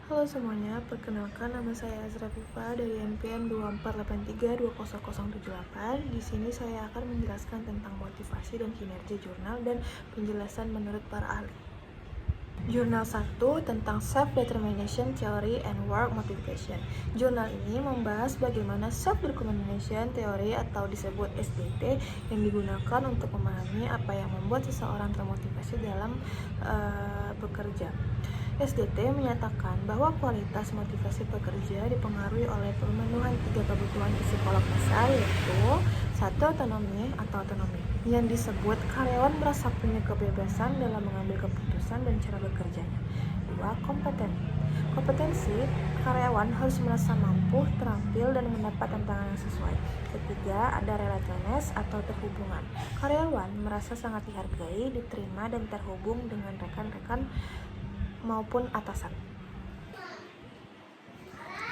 Halo semuanya, perkenalkan nama saya Azra Fifa dari NPM 2483200078. Di sini saya akan menjelaskan tentang motivasi dan kinerja jurnal dan penjelasan menurut para ahli. Jurnal 1 tentang Self-Determination Theory and Work Motivation. Jurnal ini membahas bagaimana Self-Determination Theory atau disebut SDT yang digunakan untuk memahami apa yang membuat seseorang termotivasi dalam bekerja. SDT menyatakan bahwa kualitas motivasi pekerja dipengaruhi oleh pemenuhan 3 kebutuhan psikolog dasar, yaitu 1. Otonomi atau otonomi, yang disebut karyawan merasa punya kebebasan dalam mengambil keputusan dan cara bekerjanya. 2. Kompetensi, karyawan harus merasa mampu, terampil, dan mendapat tantangan yang sesuai. Ketiga, ada relatedness atau terhubungan. Karyawan merasa sangat dihargai, diterima, dan terhubung dengan rekan-rekan maupun atasan.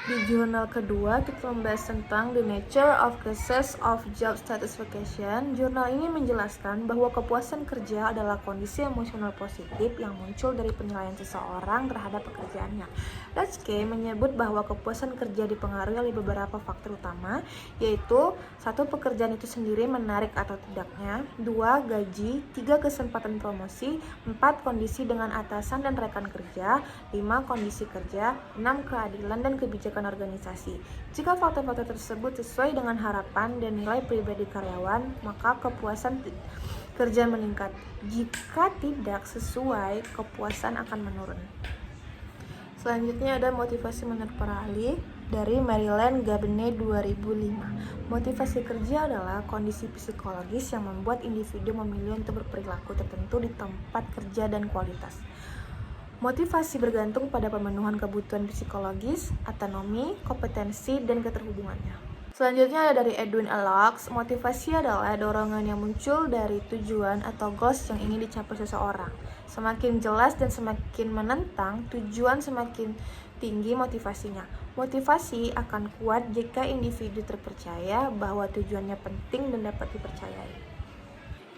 Di jurnal kedua, kita membahas tentang The Nature of Causes of Job Satisfaction. Jurnal ini menjelaskan bahwa kepuasan kerja adalah kondisi emosional positif yang muncul dari penilaian seseorang terhadap pekerjaannya. Latsky menyebut bahwa kepuasan kerja dipengaruhi oleh beberapa faktor utama, yaitu 1. Pekerjaan itu sendiri menarik atau tidaknya, 2. Gaji, 3. Kesempatan promosi, 4. Kondisi dengan atasan dan rekan kerja, 5. Kondisi kerja, 6. Keadilan dan kebijakan organisasi. Jika faktor-faktor tersebut sesuai dengan harapan dan nilai pribadi karyawan, maka kepuasan kerja meningkat. Jika tidak sesuai, kepuasan akan menurun. Selanjutnya ada motivasi menurut para ahli dari Maryland Gabney 2005. Motivasi kerja adalah kondisi psikologis yang membuat individu memilih untuk berperilaku tertentu di tempat kerja dan kualitas. Motivasi bergantung pada pemenuhan kebutuhan psikologis, otonomi, kompetensi, dan keterhubungannya. Selanjutnya ada dari Edwin Alex. Motivasi adalah dorongan yang muncul dari tujuan atau goals yang ingin dicapai seseorang. Semakin jelas dan semakin menentang, tujuan semakin tinggi motivasinya. Motivasi akan kuat jika individu terpercaya bahwa tujuannya penting dan dapat dipercayai.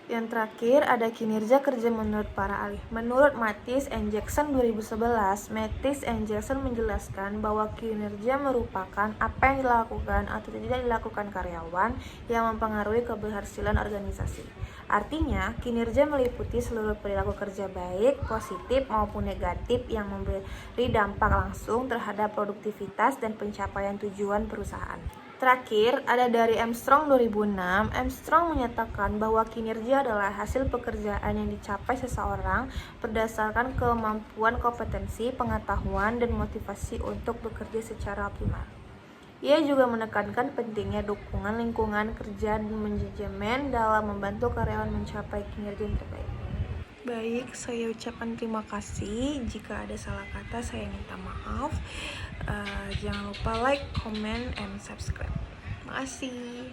Yang terakhir ada kinerja kerja menurut para ahli. Menurut Mattis and Jackson 2011, Mattis and Jackson menjelaskan bahwa kinerja merupakan apa yang dilakukan atau tidak dilakukan karyawan yang mempengaruhi keberhasilan organisasi. Artinya, kinerja meliputi seluruh perilaku kerja baik, positif maupun negatif yang memberi dampak langsung terhadap produktivitas dan pencapaian tujuan perusahaan. Terakhir, ada dari Armstrong 2006. Armstrong menyatakan bahwa kinerja adalah hasil pekerjaan yang dicapai seseorang berdasarkan kemampuan, kompetensi, pengetahuan, dan motivasi untuk bekerja secara optimal. Ia juga menekankan pentingnya dukungan lingkungan kerja dan manajemen dalam membantu karyawan mencapai kinerja yang terbaik. Baik, saya ucapkan terima kasih. Jika ada salah kata, saya minta maaf. Jangan lupa like, comment, and subscribe. Terima kasih.